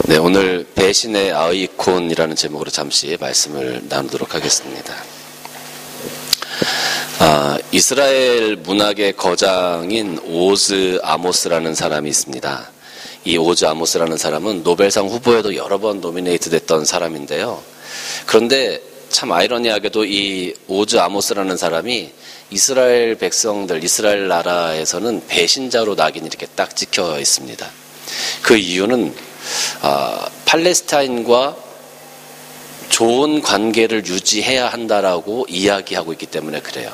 네, 오늘 배신의 아이콘이라는 제목으로 잠시 말씀을 나누도록 하겠습니다. 이스라엘 문학의 거장인 오즈 아모스라는 사람이 있습니다. 이 오즈 아모스라는 사람은 노벨상 후보에도 여러 번 노미네이트 됐던 사람인데요. 그런데 참 아이러니하게도 이 오즈 아모스라는 사람이 이스라엘 백성들, 이스라엘 나라에서는 배신자로 낙인이 이렇게 딱 찍혀 있습니다. 그 이유는 팔레스타인과 좋은 관계를 유지해야 한다라고 이야기하고 있기 때문에 그래요.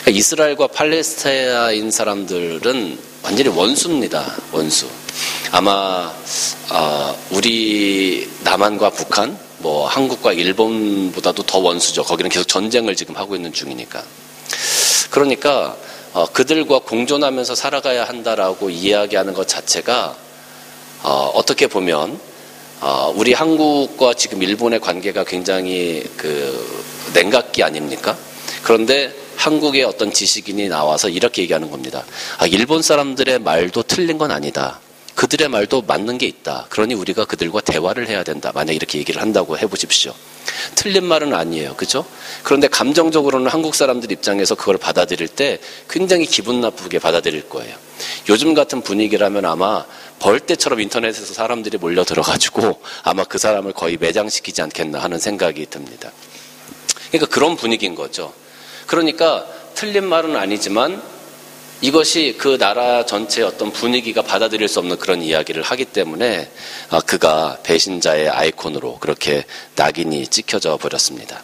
그러니까 이스라엘과 팔레스타인 사람들은 완전히 원수입니다. 원수. 아마 우리 남한과 북한, 뭐 한국과 일본보다도 더 원수죠. 거기는 계속 전쟁을 지금 하고 있는 중이니까. 그러니까 그들과 공존하면서 살아가야 한다라고 이야기하는 것 자체가 어떻게 보면 우리 한국과 지금 일본의 관계가 굉장히 냉각기 아닙니까? 그런데 한국의 어떤 지식인이 나와서 이렇게 얘기하는 겁니다. 일본 사람들의 말도 틀린 건 아니다. 그들의 말도 맞는 게 있다. 그러니 우리가 그들과 대화를 해야 된다. 만약 이렇게 얘기를 한다고 해보십시오. 틀린 말은 아니에요. 그죠? 그런데 감정적으로는 한국 사람들 입장에서 그걸 받아들일 때 굉장히 기분 나쁘게 받아들일 거예요. 요즘 같은 분위기라면 아마 벌떼처럼 인터넷에서 사람들이 몰려 들어가지고 아마 그 사람을 거의 매장시키지 않겠나 하는 생각이 듭니다. 그러니까 그런 분위기인 거죠. 그러니까 틀린 말은 아니지만 이것이 그 나라 전체의 어떤 분위기가 받아들일 수 없는 그런 이야기를 하기 때문에 그가 배신자의 아이콘으로 그렇게 낙인이 찍혀져 버렸습니다.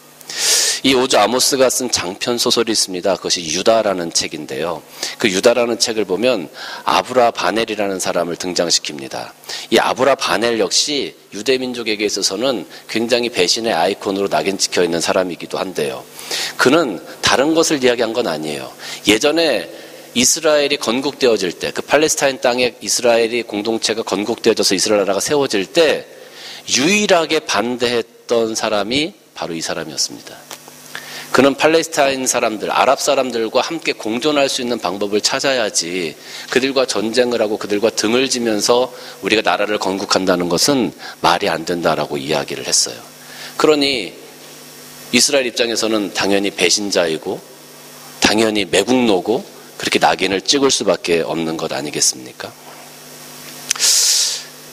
이 오즈 아모스가 쓴 장편 소설이 있습니다. 그것이 유다라는 책인데요. 그 유다라는 책을 보면 아브라 바넬이라는 사람을 등장시킵니다. 이 아브라 바넬 역시 유대민족에게 있어서는 굉장히 배신의 아이콘으로 낙인 찍혀 있는 사람이기도 한데요. 그는 다른 것을 이야기한 건 아니에요. 예전에 이스라엘이 건국되어질 때, 그 팔레스타인 땅에 이스라엘이 공동체가 건국되어져서 이스라엘 나라가 세워질 때 유일하게 반대했던 사람이 바로 이 사람이었습니다. 그는 팔레스타인 사람들, 아랍 사람들과 함께 공존할 수 있는 방법을 찾아야지 그들과 전쟁을 하고 그들과 등을 지면서 우리가 나라를 건국한다는 것은 말이 안 된다라고 이야기를 했어요. 그러니 이스라엘 입장에서는 당연히 배신자이고 당연히 매국노고 그렇게 낙인을 찍을 수밖에 없는 것 아니겠습니까?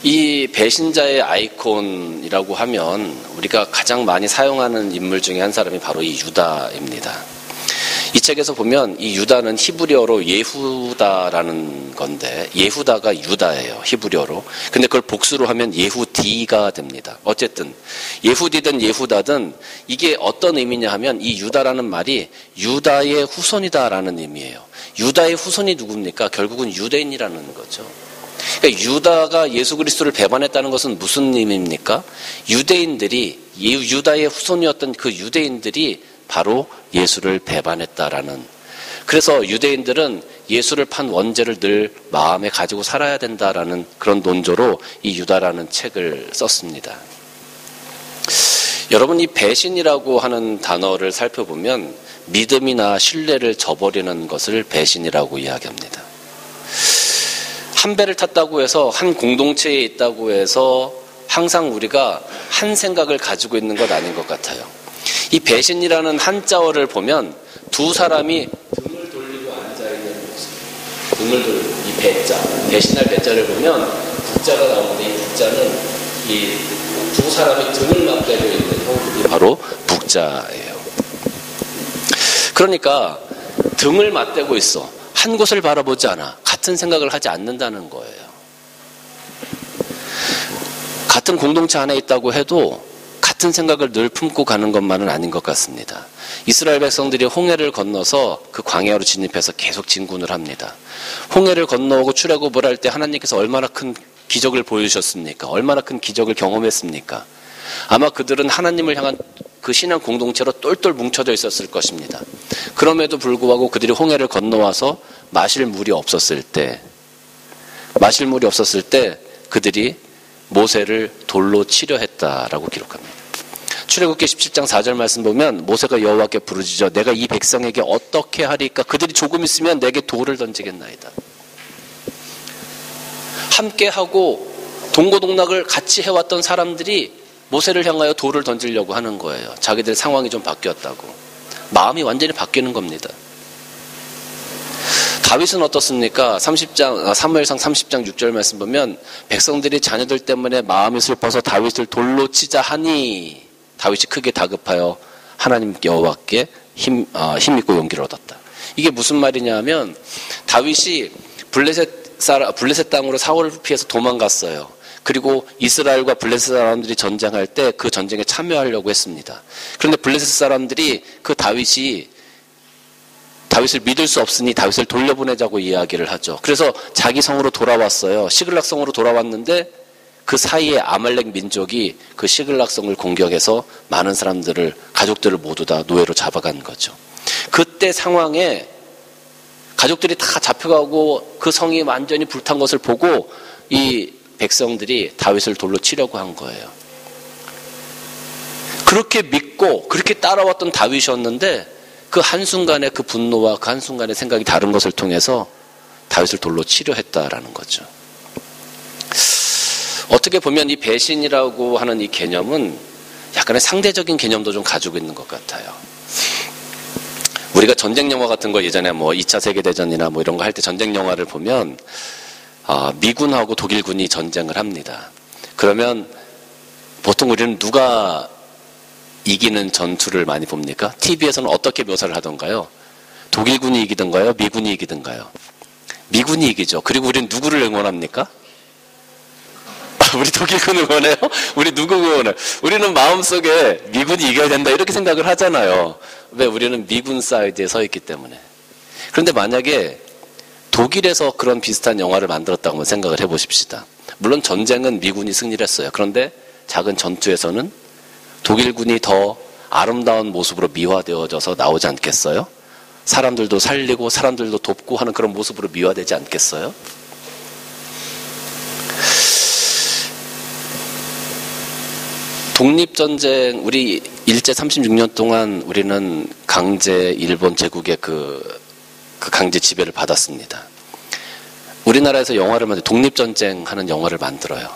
이 배신자의 아이콘이라고 하면 우리가 가장 많이 사용하는 인물 중에 한 사람이 바로 이 유다입니다. 이 책에서 보면 이 유다는 히브리어로 예후다라는 건데 예후다가 유다예요. 히브리어로. 근데 그걸 복수로 하면 예후디가 됩니다. 어쨌든 예후디든 예후다든 이게 어떤 의미냐 하면 이 유다라는 말이 유다의 후손이다라는 의미예요. 유다의 후손이 누굽니까? 결국은 유대인이라는 거죠. 그러니까 유다가 예수 그리스도를 배반했다는 것은 무슨 의미입니까? 유대인들이 유다의 후손이었던 그 유대인들이 바로 예수를 배반했다라는. 그래서 유대인들은 예수를 판 원죄를 늘 마음에 가지고 살아야 된다라는 그런 논조로 이 유다라는 책을 썼습니다. 여러분, 이 배신이라고 하는 단어를 살펴보면 믿음이나 신뢰를 저버리는 것을 배신이라고 이야기합니다. 한 배를 탔다고 해서 한 공동체에 있다고 해서 항상 우리가 한 생각을 가지고 있는 것 아닌 것 같아요. 이 배신이라는 한자어를 보면 두 사람이 등을 돌리고 앉아있는 모습, 등을 돌리고 이 배자, 배신할 배자를 보면 북자가 나오는데 이 북자는 이 두 사람이 등을 맞대고 있는 형국이 바로 북자예요. 그러니까 등을 맞대고 있어. 한 곳을 바라보지 않아. 같은 생각을 하지 않는다는 거예요. 같은 공동체 안에 있다고 해도 같은 생각을 늘 품고 가는 것만은 아닌 것 같습니다. 이스라엘 백성들이 홍해를 건너서 그 광야로 진입해서 계속 진군을 합니다. 홍해를 건너오고 출애굽을 할 때 하나님께서 얼마나 큰 기적을 보여주셨습니까? 얼마나 큰 기적을 경험했습니까? 아마 그들은 하나님을 향한 그 신앙 공동체로 똘똘 뭉쳐져 있었을 것입니다. 그럼에도 불구하고 그들이 홍해를 건너와서 마실 물이 없었을 때 그들이 모세를 돌로 치려 했다라고 기록합니다. 출애굽기 17장 4절 말씀 보면 모세가 여호와께 부르짖어 내가 이 백성에게 어떻게 하리까? 그들이 조금 있으면 내게 돌을 던지겠나이다. 함께하고 동고동락을 같이 해왔던 사람들이 모세를 향하여 돌을 던지려고 하는 거예요. 자기들 상황이 좀 바뀌었다고. 마음이 완전히 바뀌는 겁니다. 다윗은 어떻습니까? 사무엘상 30장 6절 말씀 보면 백성들이 자녀들 때문에 마음이 슬퍼서 다윗을 돌로 치자 하니 다윗이 크게 다급하여 하나님 여호와께 힘있고 용기를 얻었다. 이게 무슨 말이냐 하면 다윗이 블레셋 땅으로 사울을 피해서 도망갔어요. 그리고 이스라엘과 블레셋 사람들이 전쟁할 때 그 전쟁에 참여하려고 했습니다. 그런데 블레셋 사람들이 그 다윗을 믿을 수 없으니 다윗을 돌려보내자고 이야기를 하죠. 그래서 자기 성으로 돌아왔어요. 시글락 성으로 돌아왔는데 그 사이에 아말렉 민족이 그 시글락 성을 공격해서 많은 사람들을, 가족들을 모두 다 노예로 잡아간 거죠. 그때 상황에 가족들이 다 잡혀가고 그 성이 완전히 불탄 것을 보고 이 백성들이 다윗을 돌로 치려고 한 거예요. 그렇게 믿고 그렇게 따라왔던 다윗이었는데 그 한순간에 그 분노와 그 한순간의 생각이 다른 것을 통해서 다윗을 돌로 치려 했다라는 거죠. 어떻게 보면 이 배신이라고 하는 이 개념은 약간의 상대적인 개념도 좀 가지고 있는 것 같아요. 우리가 전쟁 영화 같은 거 예전에 뭐 2차 세계대전이나 뭐 이런 거 할 때 전쟁 영화를 보면 미군하고 독일군이 전쟁을 합니다. 그러면 보통 우리는 누가 이기는 전투를 많이 봅니까? TV에서는 어떻게 묘사를 하던가요? 독일군이 이기던가요? 미군이 이기던가요? 미군이 이기죠. 그리고 우리는 누구를 응원합니까? 우리 독일군 응원해요? 우리 누구 응원해요? 우리는 마음속에 미군이 이겨야 된다 이렇게 생각을 하잖아요. 왜? 우리는 미군 사이드에 서 있기 때문에. 그런데 만약에 독일에서 그런 비슷한 영화를 만들었다고 한번 생각을 해보십시다. 물론 전쟁은 미군이 승리를 했어요. 그런데 작은 전투에서는 독일군이 더 아름다운 모습으로 미화되어져서 나오지 않겠어요? 사람들도 살리고 사람들도 돕고 하는 그런 모습으로 미화되지 않겠어요? 독립전쟁, 우리 일제 36년 동안 우리는 일본 제국의 그 강제 지배를 받았습니다. 우리나라에서 영화를 독립전쟁 하는 영화를 만들어요.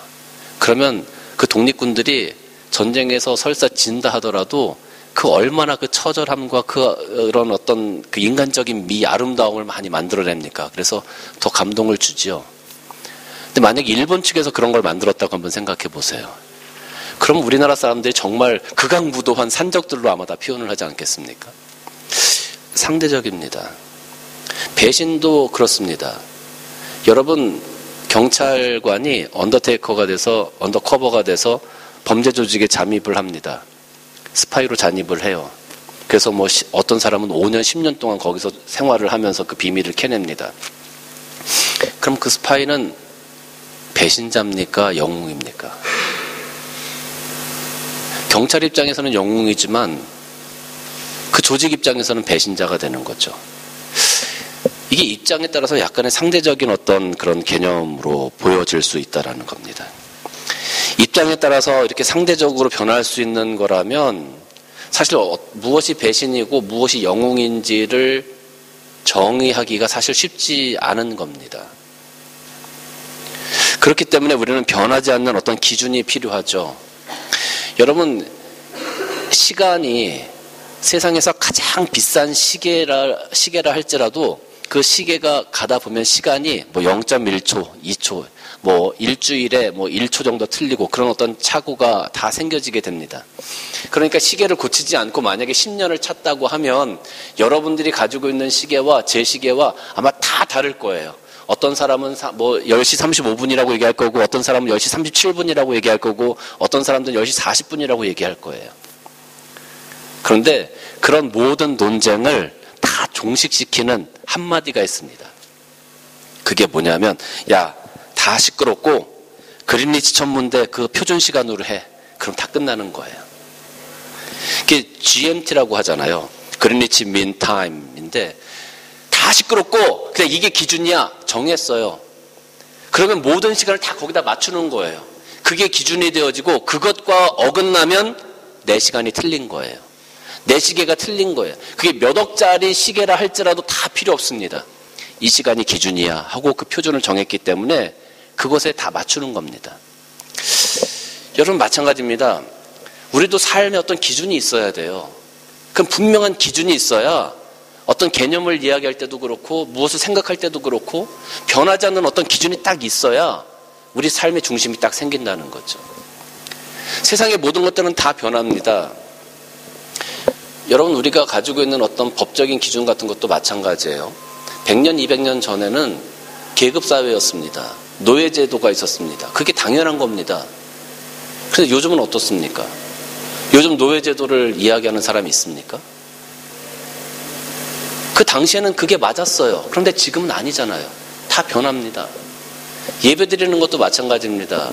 그러면 그 독립군들이 전쟁에서 설사 진다 하더라도 그 얼마나 그 처절함과 그런 어떤 그 인간적인 아름다움을 많이 만들어냅니까? 그래서 더 감동을 주지요. 근데 만약에 일본 측에서 그런 걸 만들었다고 한번 생각해 보세요. 그럼 우리나라 사람들이 정말 극악무도한 산적들로 아마 다 표현을 하지 않겠습니까? 상대적입니다. 배신도 그렇습니다. 여러분, 경찰관이 언더커버가 돼서 범죄 조직에 잠입을 합니다. 스파이로 잠입을 해요. 그래서 뭐 어떤 사람은 5년, 10년 동안 거기서 생활을 하면서 그 비밀을 캐냅니다. 그럼 그 스파이는 배신자입니까? 영웅입니까? 경찰 입장에서는 영웅이지만 그 조직 입장에서는 배신자가 되는 거죠. 이게 입장에 따라서 약간의 상대적인 어떤 그런 개념으로 보여질 수 있다라는 겁니다. 입장에 따라서 이렇게 상대적으로 변할 수 있는 거라면 사실 무엇이 배신이고 무엇이 영웅인지를 정의하기가 사실 쉽지 않은 겁니다. 그렇기 때문에 우리는 변하지 않는 어떤 기준이 필요하죠. 여러분, 시간이 세상에서 가장 비싼 시계라 할지라도 그 시계가 가다 보면 시간이 뭐 0.1초, 2초, 뭐 일주일에 뭐 1초 정도 틀리고 그런 어떤 착오가 다 생겨지게 됩니다. 그러니까 시계를 고치지 않고 만약에 10년을 찼다고 하면 여러분들이 가지고 있는 시계와 제 시계와 아마 다 다를 거예요. 어떤 사람은 뭐 10시 35분이라고 얘기할 거고 어떤 사람은 10시 37분이라고 얘기할 거고 어떤 사람들은 10시 40분이라고 얘기할 거예요. 그런데 그런 모든 논쟁을 다 종식시키는 한마디가 있습니다. 그게 뭐냐면 야, 다 시끄럽고 그린리치 천문대 그 표준 시간으로 해. 그럼 다 끝나는 거예요. 그게 GMT라고 하잖아요. 그린리치 민 타임인데 다 시끄럽고 그냥 이게 기준이야. 정했어요. 그러면 모든 시간을 다 거기다 맞추는 거예요. 그게 기준이 되어지고 그것과 어긋나면 내 시간이 틀린 거예요. 내 시계가 틀린 거예요. 그게 몇 억짜리 시계라 할지라도 다 필요 없습니다. 이 시간이 기준이야 하고 그 표준을 정했기 때문에 그것에 다 맞추는 겁니다. 여러분 마찬가지입니다. 우리도 삶에 어떤 기준이 있어야 돼요. 그럼 분명한 기준이 있어야 어떤 개념을 이야기할 때도 그렇고 무엇을 생각할 때도 그렇고 변하지 않는 어떤 기준이 딱 있어야 우리 삶의 중심이 딱 생긴다는 거죠. 세상의 모든 것들은 다 변합니다. 여러분 우리가 가지고 있는 어떤 법적인 기준 같은 것도 마찬가지예요. 100년, 200년 전에는 계급사회였습니다. 노예제도가 있었습니다. 그게 당연한 겁니다. 그런데 요즘은 어떻습니까? 요즘 노예제도를 이야기하는 사람이 있습니까? 그 당시에는 그게 맞았어요. 그런데 지금은 아니잖아요. 다 변합니다. 예배 드리는 것도 마찬가지입니다.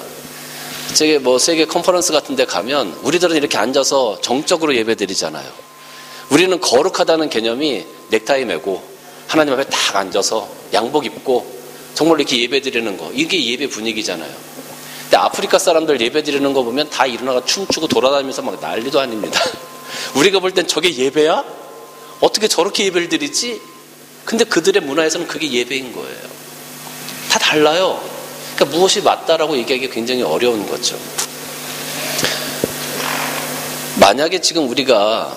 세계 컨퍼런스 같은 데 가면 우리들은 이렇게 앉아서 정적으로 예배 드리잖아요. 우리는 거룩하다는 개념이 넥타이 매고 하나님 앞에 딱 앉아서 양복 입고 정말 이렇게 예배 드리는 거, 이게 예배 분위기잖아요. 근데 아프리카 사람들 예배 드리는 거 보면 다 일어나가 춤추고 돌아다니면서 막 난리도 아닙니다. 우리가 볼 땐 저게 예배야? 어떻게 저렇게 예배를 드리지? 근데 그들의 문화에서는 그게 예배인 거예요. 다 달라요. 그러니까 무엇이 맞다라고 얘기하기 굉장히 어려운 거죠. 만약에 지금 우리가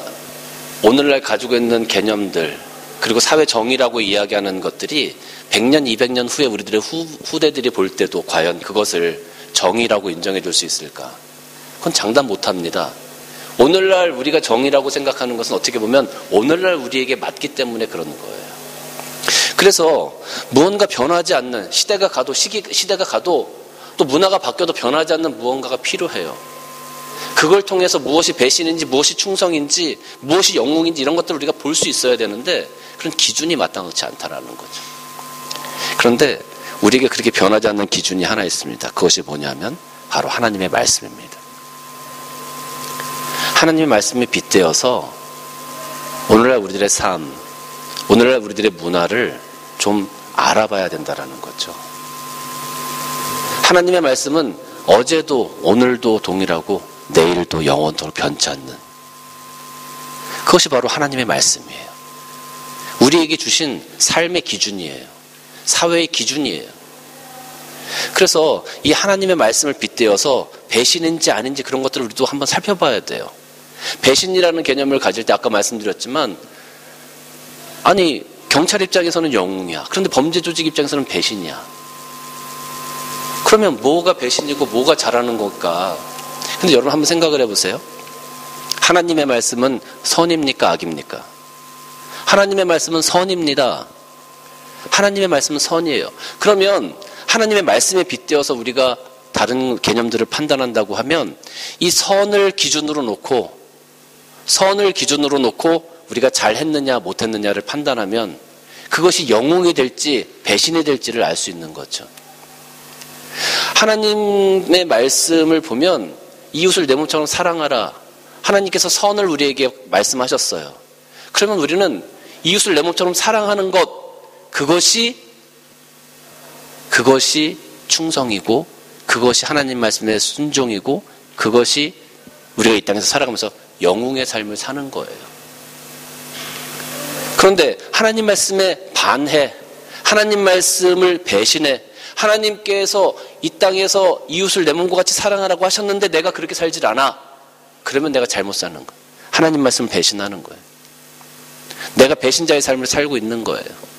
오늘날 가지고 있는 개념들 그리고 사회 정의라고 이야기하는 것들이 100년, 200년 후에 우리들의 후대들이 볼 때도 과연 그것을 정의라고 인정해 줄 수 있을까? 그건 장담 못합니다. 오늘날 우리가 정의라고 생각하는 것은 어떻게 보면 오늘날 우리에게 맞기 때문에 그러는 거예요. 그래서 무언가 변하지 않는 시대가 가도 또 문화가 바뀌어도 변하지 않는 무언가가 필요해요. 그걸 통해서 무엇이 배신인지 무엇이 충성인지 무엇이 영웅인지 이런 것들을 우리가 볼 수 있어야 되는데 그런 기준이 마땅치 않다라는 거죠. 그런데 우리에게 그렇게 변하지 않는 기준이 하나 있습니다. 그것이 뭐냐면 바로 하나님의 말씀입니다. 하나님의 말씀에 빗대어서 오늘날 우리들의 삶, 오늘날 우리들의 문화를 좀 알아봐야 된다라는 거죠. 하나님의 말씀은 어제도 오늘도 동일하고 내일도 영원토록 변치 않는 그것이 바로 하나님의 말씀이에요. 우리에게 주신 삶의 기준이에요. 사회의 기준이에요. 그래서 이 하나님의 말씀을 빗대어서 배신인지 아닌지 그런 것들을 우리도 한번 살펴봐야 돼요. 배신이라는 개념을 가질 때 아까 말씀드렸지만 아니 경찰 입장에서는 영웅이야. 그런데 범죄 조직 입장에서는 배신이야. 그러면 뭐가 배신이고 뭐가 잘하는 걸까? 근데 여러분 한번 생각을 해보세요. 하나님의 말씀은 선입니까 악입니까? 하나님의 말씀은 선입니다. 하나님의 말씀은 선이에요. 그러면 하나님의 말씀에 빗대어서 우리가 다른 개념들을 판단한다고 하면 이 선을 기준으로 놓고 우리가 잘했느냐 못했느냐를 판단하면 그것이 영웅이 될지 배신이 될지를 알 수 있는 거죠. 하나님의 말씀을 보면 이웃을 내 몸처럼 사랑하라. 하나님께서 선을 우리에게 말씀하셨어요. 그러면 우리는 이웃을 내 몸처럼 사랑하는 것 그것이 충성이고 그것이 하나님 말씀의 순종이고 그것이 우리가 이 땅에서 살아가면서 영웅의 삶을 사는 거예요. 그런데 하나님 말씀에 반해 하나님 말씀을 배신해 하나님께서 이 땅에서 이웃을 내 몸과 같이 사랑하라고 하셨는데 내가 그렇게 살질 않아. 그러면 내가 잘못 사는 거예요. 하나님 말씀을 배신하는 거예요. 내가 배신자의 삶을 살고 있는 거예요.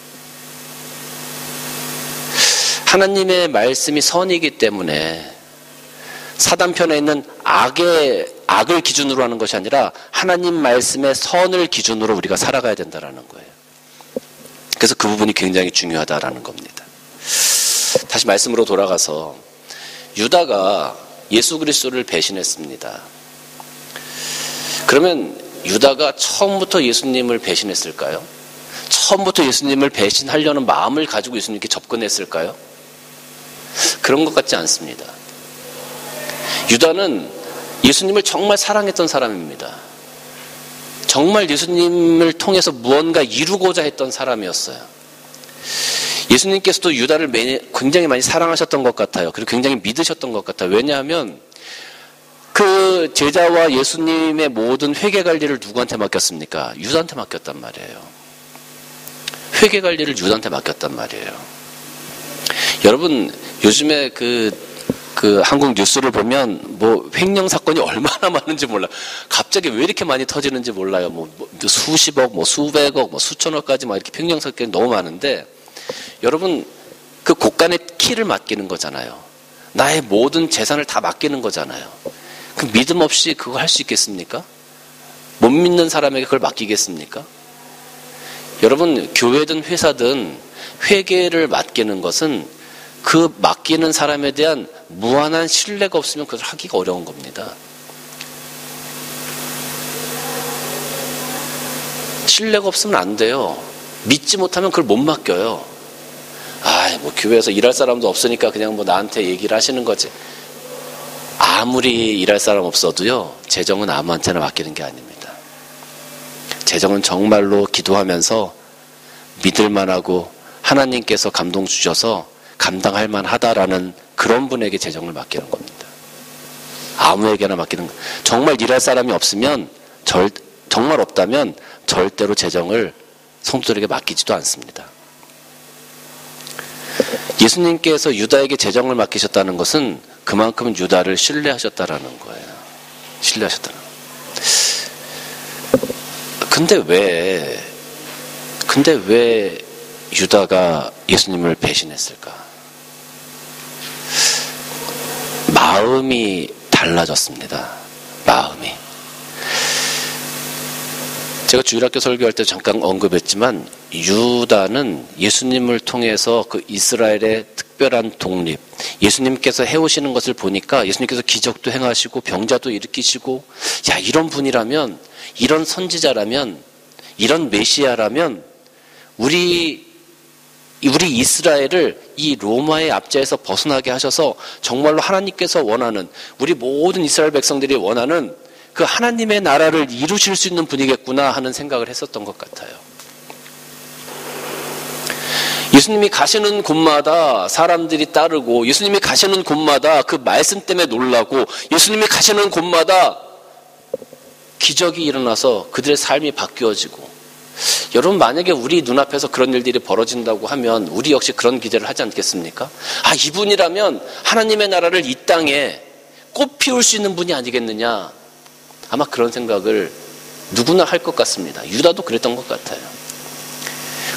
하나님의 말씀이 선이기 때문에 사단편에 있는 악을 기준으로 하는 것이 아니라 하나님 말씀의 선을 기준으로 우리가 살아가야 된다는 거예요. 그래서 그 부분이 굉장히 중요하다라는 겁니다. 다시 말씀으로 돌아가서 유다가 예수 그리스도를 배신했습니다. 그러면 유다가 처음부터 예수님을 배신했을까요? 처음부터 예수님을 배신하려는 마음을 가지고 예수님께 접근했을까요? 그런 것 같지 않습니다. 유다는 예수님을 정말 사랑했던 사람입니다. 정말 예수님을 통해서 무언가 이루고자 했던 사람이었어요. 예수님께서도 유다를 굉장히 많이 사랑하셨던 것 같아요. 그리고 굉장히 믿으셨던 것 같아요. 왜냐하면 그 제자와 예수님의 모든 회개 관리를 누구한테 맡겼습니까? 유다한테 맡겼단 말이에요. 회개 관리를 유다한테 맡겼단 말이에요. 여러분 요즘에 그 그 한국 뉴스를 보면 뭐 횡령 사건이 얼마나 많은지 몰라. 갑자기 왜 이렇게 많이 터지는지 몰라요. 뭐 수십억, 뭐 수백억, 뭐 수천억까지 막 이렇게 횡령 사건이 너무 많은데, 여러분 그 곳간의 키를 맡기는 거잖아요. 나의 모든 재산을 다 맡기는 거잖아요. 그 믿음 없이 그거 할 수 있겠습니까? 못 믿는 사람에게 그걸 맡기겠습니까? 여러분, 교회든 회사든 회계를 맡기는 것은 그 맡기는 사람에 대한 무한한 신뢰가 없으면 그걸 하기가 어려운 겁니다. 신뢰가 없으면 안 돼요. 믿지 못하면 그걸 못 맡겨요. 뭐 교회에서 일할 사람도 없으니까 그냥 뭐 나한테 얘기를 하시는 거지. 아무리 일할 사람 없어도요, 재정은 아무한테나 맡기는 게 아닙니다. 재정은 정말로 기도하면서 믿을만하고 하나님께서 감동 주셔서 감당할 만하다라는 그런 분에게 재정을 맡기는 겁니다. 아무에게나 맡기는 거. 정말 일할 사람이 없으면, 정말 없다면 절대로 재정을 성도들에게 맡기지도 않습니다. 예수님께서 유다에게 재정을 맡기셨다는 것은 그만큼 유다를 신뢰하셨다라는 거예요. 신뢰하셨다는 거예요. 근데 왜 유다가 예수님을 배신했을까? 마음이 달라졌습니다. 마음이. 제가 주일학교 설교할 때 잠깐 언급했지만, 유다는 예수님을 통해서 그 이스라엘의 특별한 독립, 예수님께서 해오시는 것을 보니까 예수님께서 기적도 행하시고 병자도 일으키시고, 야, 이런 분이라면, 이런 선지자라면, 이런 메시아라면 우리 이스라엘을 이 로마의 압제에서 벗어나게 하셔서 정말로 하나님께서 원하는, 우리 모든 이스라엘 백성들이 원하는 그 하나님의 나라를 이루실 수 있는 분이겠구나 하는 생각을 했었던 것 같아요. 예수님이 가시는 곳마다 사람들이 따르고, 예수님이 가시는 곳마다 그 말씀 때문에 놀라고, 예수님이 가시는 곳마다 기적이 일어나서 그들의 삶이 바뀌어지고. 여러분, 만약에 우리 눈앞에서 그런 일들이 벌어진다고 하면 우리 역시 그런 기대를 하지 않겠습니까? 이분이라면 하나님의 나라를 이 땅에 꽃 피울 수 있는 분이 아니겠느냐. 아마 그런 생각을 누구나 할 것 같습니다. 유다도 그랬던 것 같아요.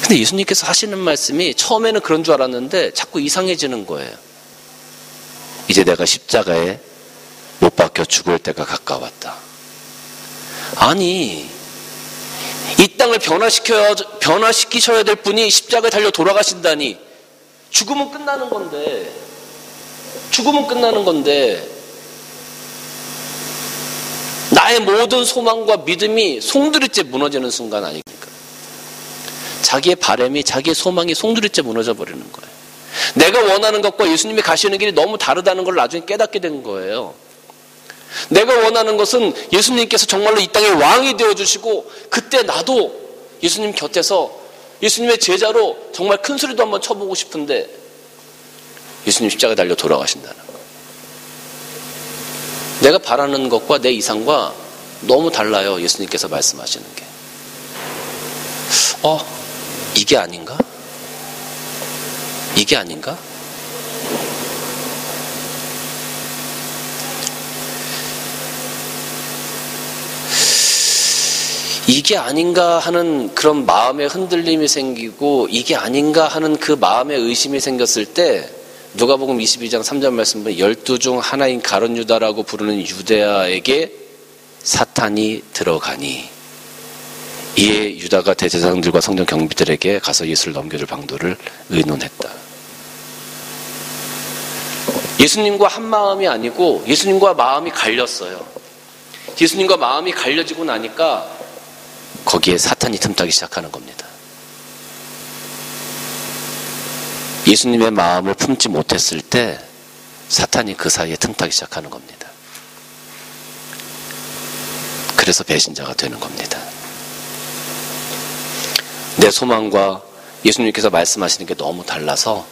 근데 예수님께서 하시는 말씀이 처음에는 그런 줄 알았는데 자꾸 이상해지는 거예요. 이제 내가 십자가에 못 박혀 죽을 때가 가까웠다. 아니, 이 땅을 변화시키셔야 될 분이 십자가에 달려 돌아가신다니. 죽으면 끝나는 건데 나의 모든 소망과 믿음이 송두리째 무너지는 순간 아닙니까? 자기의 바람이, 자기의 소망이 송두리째 무너져 버리는 거예요. 내가 원하는 것과 예수님이 가시는 길이 너무 다르다는 걸 나중에 깨닫게 된 거예요. 내가 원하는 것은 예수님께서 정말로 이 땅의 왕이 되어주시고, 그때 나도 예수님 곁에서 예수님의 제자로 정말 큰 소리도 한번 쳐보고 싶은데 예수님 십자가에 달려 돌아가신다는 거예요. 내가 바라는 것과 내 이상과 너무 달라요. 예수님께서 말씀하시는 게. 이게 아닌가? 이게 아닌가? 이게 아닌가 하는 그런 마음의 흔들림이 생기고, 이게 아닌가 하는 그 마음의 의심이 생겼을 때 누가복음 22장 3절 말씀 보면 12 중 하나인 가룟 유다라고 부르는 유대아에게 사탄이 들어가니, 이에 유다가 대제사장들과 성전 경비들에게 가서 예수를 넘겨줄 방도를 의논했다. 예수님과 한 마음이 아니고 예수님과 마음이 갈렸어요. 예수님과 마음이 갈려지고 나니까 거기에 사탄이 틈타기 시작하는 겁니다. 예수님의 마음을 품지 못했을 때 사탄이 그 사이에 틈타기 시작하는 겁니다. 그래서 배신자가 되는 겁니다. 내 소망과 예수님께서 말씀하시는 게 너무 달라서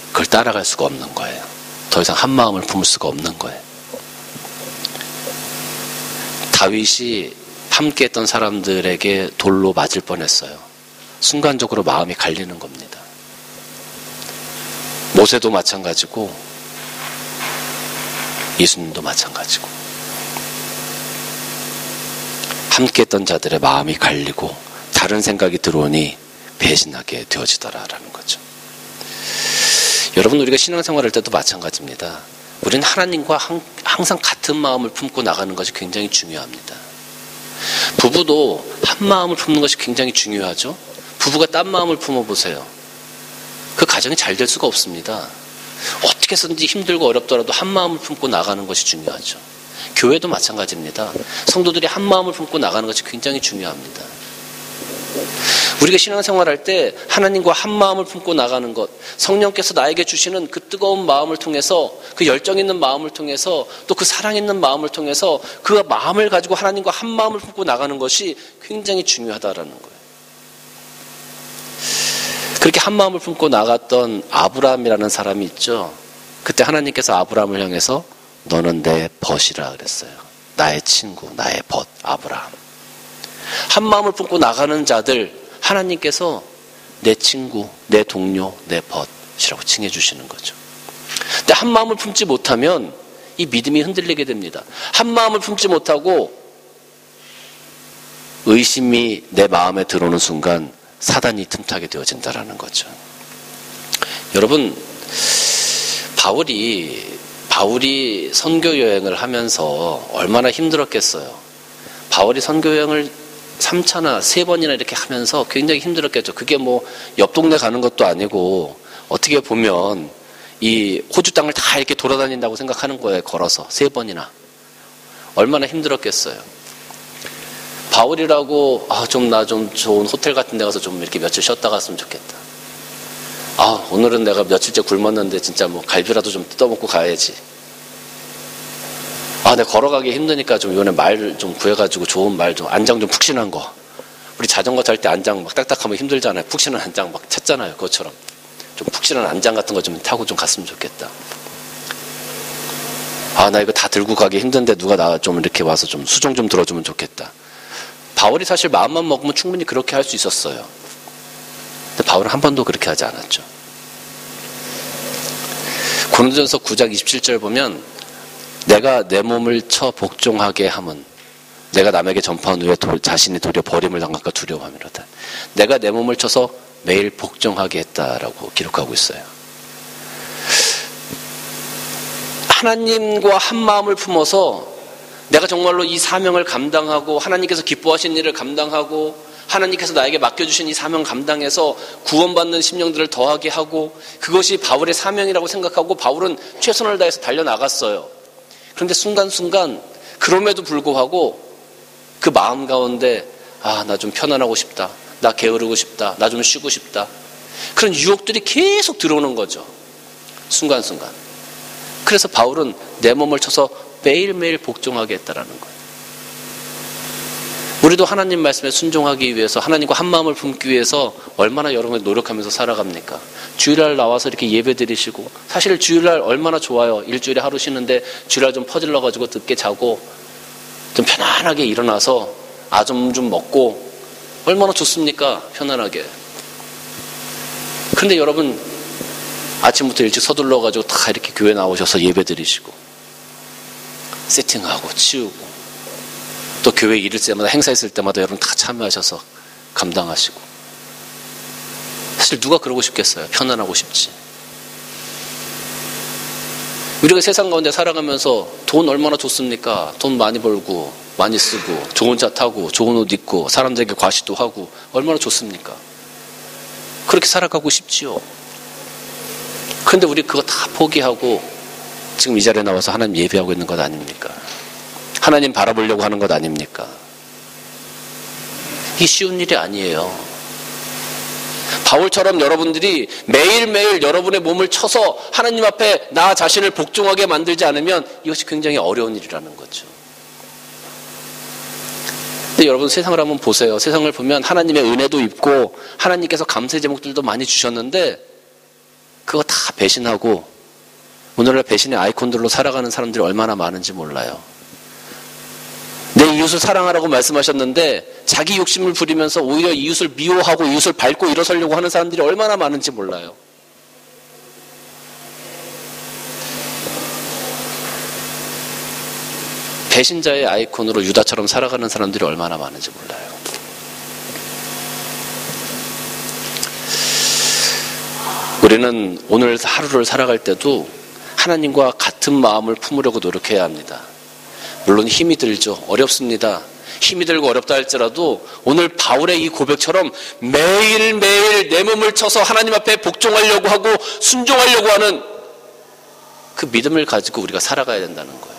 그걸 따라갈 수가 없는 거예요. 더 이상 한 마음을 품을 수가 없는 거예요. 다윗이 함께했던 사람들에게 돌로 맞을 뻔했어요. 순간적으로 마음이 갈리는 겁니다. 모세도 마찬가지고 예수님도 마찬가지고. 함께했던 자들의 마음이 갈리고 다른 생각이 들어오니 배신하게 되어지더라라는 거죠. 여러분, 우리가 신앙생활할 때도 마찬가지입니다. 우리는 하나님과 항상 같은 마음을 품고 나가는 것이 굉장히 중요합니다. 부부도 한 마음을 품는 것이 굉장히 중요하죠. 부부가 딴 마음을 품어보세요. 그 가정이 잘 될 수가 없습니다. 어떻게 해서든지 힘들고 어렵더라도 한 마음을 품고 나가는 것이 중요하죠. 교회도 마찬가지입니다. 성도들이 한 마음을 품고 나가는 것이 굉장히 중요합니다. 우리가 신앙생활할 때 하나님과 한 마음을 품고 나가는 것, 성령께서 나에게 주시는 그 뜨거운 마음을 통해서, 그 열정 있는 마음을 통해서, 또 그 사랑 있는 마음을 통해서 그 마음을 가지고 하나님과 한 마음을 품고 나가는 것이 굉장히 중요하다라는 거예요. 그렇게 한 마음을 품고 나갔던 아브라함이라는 사람이 있죠. 그때 하나님께서 아브라함을 향해서 너는 내 벗이라 그랬어요. 나의 친구, 나의 벗, 아브라함. 한 마음을 품고 나가는 자들, 하나님께서 내 친구, 내 동료, 내 벗이라고 칭해 주시는 거죠. 근데 한 마음을 품지 못하면 이 믿음이 흔들리게 됩니다. 한 마음을 품지 못하고 의심이 내 마음에 들어오는 순간 사단이 틈타게 되어진다라는 거죠. 여러분, 바울이 선교 여행을 하면서 얼마나 힘들었겠어요. 바울이 선교 여행을 3차나 3번이나 이렇게 하면서 굉장히 힘들었겠죠. 그게 뭐 옆 동네 가는 것도 아니고 어떻게 보면 이 호주 땅을 다 이렇게 돌아다닌다고 생각하는 거예요. 걸어서 3번이나. 얼마나 힘들었겠어요. 바울이라고 나 좀 좋은 호텔 같은 데 가서 좀 이렇게 며칠 쉬었다 갔으면 좋겠다. 오늘은 내가 며칠째 굶었는데 진짜 뭐 갈비라도 좀 뜯어먹고 가야지. 내가 걸어가기 힘드니까 좀 이번에 말 좀 구해가지고 좋은 말 좀, 안장 좀 푹신한 거. 우리 자전거 탈 때 안장 막 딱딱하면 힘들잖아요. 푹신한 안장 막 찾잖아요. 그것처럼. 좀 푹신한 안장 같은 거 좀 타고 좀 갔으면 좋겠다. 나 이거 다 들고 가기 힘든데 누가 나 좀 이렇게 와서 좀 수종 좀 들어주면 좋겠다. 바울이 사실 마음만 먹으면 충분히 그렇게 할 수 있었어요. 근데 바울은 한 번도 그렇게 하지 않았죠. 고린도전서 9장 27절 보면 내가 내 몸을 쳐 복종하게 함은 내가 남에게 전파한 후에 자신이 도리어 버림을 당할까 두려워함이로다. 내가 내 몸을 쳐서 매일 복종하게 했다라고 기록하고 있어요. 하나님과 한 마음을 품어서 내가 정말로 이 사명을 감당하고 하나님께서 기뻐하신 일을 감당하고 하나님께서 나에게 맡겨주신 이 사명 감당해서 구원받는 심령들을 더하게 하고, 그것이 바울의 사명이라고 생각하고 바울은 최선을 다해서 달려나갔어요. 그런데 순간순간 그럼에도 불구하고 그 마음 가운데 나 좀 편안하고 싶다, 나 게으르고 싶다, 나 좀 쉬고 싶다, 그런 유혹들이 계속 들어오는 거죠. 순간순간. 그래서 바울은 내 몸을 쳐서 매일매일 복종하게 했다라는 거예요. 우리도 하나님 말씀에 순종하기 위해서, 하나님과 한 마음을 품기 위해서 얼마나 여러분이 노력하면서 살아갑니까? 주일날 나와서 이렇게 예배 드리시고, 사실 주일날 얼마나 좋아요. 일주일에 하루 쉬는데 주일날 좀 퍼질러가지고 늦게 자고 좀 편안하게 일어나서 좀 먹고 얼마나 좋습니까? 편안하게. 그런데 여러분, 아침부터 일찍 서둘러가지고 다 이렇게 교회 나오셔서 예배 드리시고 세팅하고 치우고 또 교회 일 있을 때마다, 행사 있을 때마다 여러분 다 참여하셔서 감당하시고, 사실 누가 그러고 싶겠어요? 편안하고 싶지. 우리가 세상 가운데 살아가면서 돈 얼마나 좋습니까? 돈 많이 벌고 많이 쓰고 좋은 차 타고 좋은 옷 입고 사람들에게 과시도 하고 얼마나 좋습니까? 그렇게 살아가고 싶지요. 그런데 우리 그거 다 포기하고 지금 이 자리에 나와서 하나님 예배하고 있는 것 아닙니까? 하나님 바라보려고 하는 것 아닙니까? 이게 쉬운 일이 아니에요. 바울처럼 여러분들이 매일매일 여러분의 몸을 쳐서 하나님 앞에 나 자신을 복종하게 만들지 않으면 이것이 굉장히 어려운 일이라는 거죠. 근데 여러분, 세상을 한번 보세요. 세상을 보면 하나님의 은혜도 있고 하나님께서 감사의 제목들도 많이 주셨는데 그거 다 배신하고 오늘날 배신의 아이콘들로 살아가는 사람들이 얼마나 많은지 몰라요. 내 이웃을 사랑하라고 말씀하셨는데 자기 욕심을 부리면서 오히려 이웃을 미워하고 이웃을 밟고 일어서려고 하는 사람들이 얼마나 많은지 몰라요. 배신자의 아이콘으로 유다처럼 살아가는 사람들이 얼마나 많은지 몰라요. 우리는 오늘 하루를 살아갈 때도 하나님과 같은 마음을 품으려고 노력해야 합니다. 물론 힘이 들죠. 어렵습니다. 힘이 들고 어렵다 할지라도 오늘 바울의 이 고백처럼 매일매일 내 몸을 쳐서 하나님 앞에 복종하려고 하고 순종하려고 하는 그 믿음을 가지고 우리가 살아가야 된다는 거예요.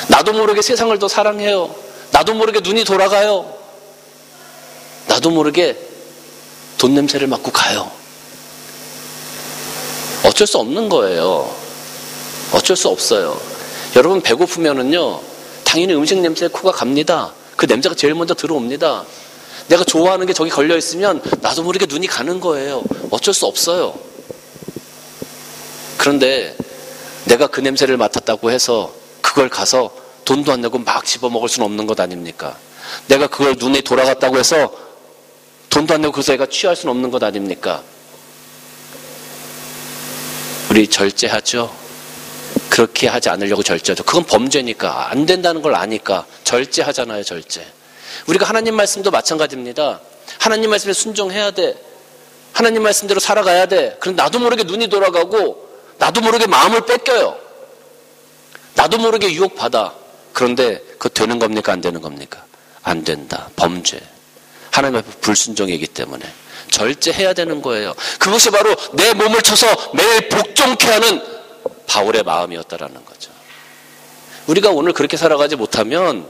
나도 모르게 세상을 더 사랑해요. 나도 모르게 눈이 돌아가요. 나도 모르게 돈 냄새를 맡고 가요. 어쩔 수 없는 거예요. 어쩔 수 없어요. 여러분 배고프면은요 당연히 음식 냄새에 코가 갑니다. 그 냄새가 제일 먼저 들어옵니다. 내가 좋아하는 게 저기 걸려있으면 나도 모르게 눈이 가는 거예요. 어쩔 수 없어요. 그런데 내가 그 냄새를 맡았다고 해서 그걸 가서 돈도 안 내고 막 집어먹을 수는 없는 것 아닙니까? 내가 그걸 눈에 돌아갔다고 해서 돈도 안 내고 그래서 애가 취할 수는 없는 것 아닙니까? 우리 절제하죠? 그렇게 하지 않으려고 절제하죠. 그건 범죄니까 안 된다는 걸 아니까 절제하잖아요. 절제. 우리가 하나님 말씀도 마찬가지입니다. 하나님 말씀에 순종해야 돼. 하나님 말씀대로 살아가야 돼. 그럼 나도 모르게 눈이 돌아가고 나도 모르게 마음을 뺏겨요. 나도 모르게 유혹받아. 그런데 그거 되는 겁니까? 안 되는 겁니까? 안 된다. 범죄. 하나님 앞에 불순종이기 때문에 절제해야 되는 거예요. 그것이 바로 내 몸을 쳐서 매일 복종케 하는 바울의 마음이었다라는 거죠. 우리가 오늘 그렇게 살아가지 못하면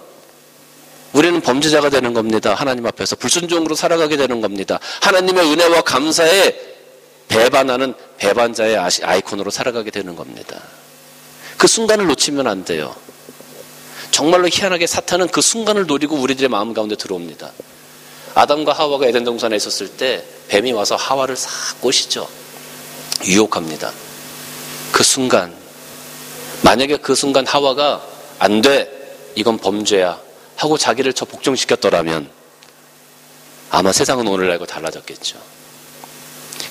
우리는 범죄자가 되는 겁니다. 하나님 앞에서 불순종으로 살아가게 되는 겁니다. 하나님의 은혜와 감사에 배반하는 배반자의 아이콘으로 살아가게 되는 겁니다. 그 순간을 놓치면 안 돼요. 정말로 희한하게 사탄은 그 순간을 노리고 우리들의 마음 가운데 들어옵니다. 아담과 하와가 에덴 동산에 있었을 때 뱀이 와서 하와를 싹 꼬시죠. 유혹합니다. 그 순간, 만약에 그 순간 하와가 안 돼, 이건 범죄야 하고 자기를 저 복종시켰더라면 아마 세상은 오늘날과 달라졌겠죠.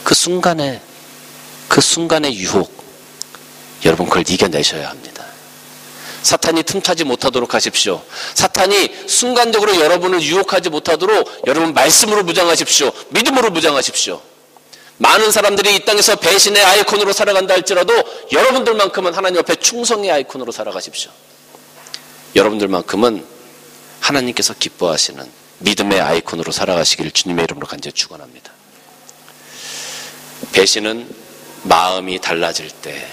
그 순간의 유혹, 여러분 그걸 이겨내셔야 합니다. 사탄이 틈타지 못하도록 하십시오. 사탄이 순간적으로 여러분을 유혹하지 못하도록 여러분 말씀으로 무장하십시오. 믿음으로 무장하십시오. 많은 사람들이 이 땅에서 배신의 아이콘으로 살아간다 할지라도 여러분들만큼은 하나님 앞에 충성의 아이콘으로 살아가십시오. 여러분들만큼은 하나님께서 기뻐하시는 믿음의 아이콘으로 살아가시기를 주님의 이름으로 간절히 축원합니다. 배신은 마음이 달라질 때,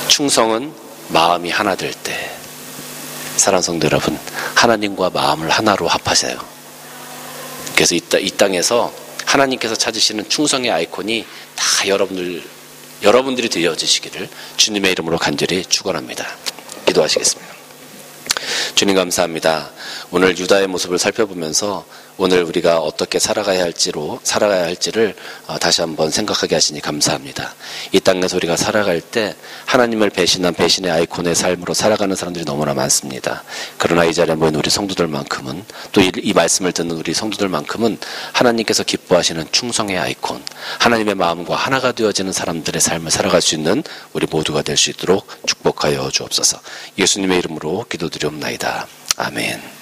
충성은 마음이 하나 될 때. 사랑하는 성도 여러분, 하나님과 마음을 하나로 합하세요. 그래서 이 땅에서 하나님께서 찾으시는 충성의 아이콘이 다 여러분들이 되어지시기를 주님의 이름으로 간절히 축원합니다. 기도하시겠습니다. 주님 감사합니다. 오늘 유다의 모습을 살펴보면서 오늘 우리가 어떻게 살아가야 할지를 다시 한번 생각하게 하시니 감사합니다. 이 땅에서 우리가 살아갈 때 하나님을 배신한 배신의 아이콘의 삶으로 살아가는 사람들이 너무나 많습니다. 그러나 이 자리에 모인 우리 성도들만큼은, 또 이 말씀을 듣는 우리 성도들만큼은 하나님께서 기뻐하시는 충성의 아이콘, 하나님의 마음과 하나가 되어지는 사람들의 삶을 살아갈 수 있는 우리 모두가 될 수 있도록 축복하여 주옵소서. 예수님의 이름으로 기도드리옵나이다. 아멘.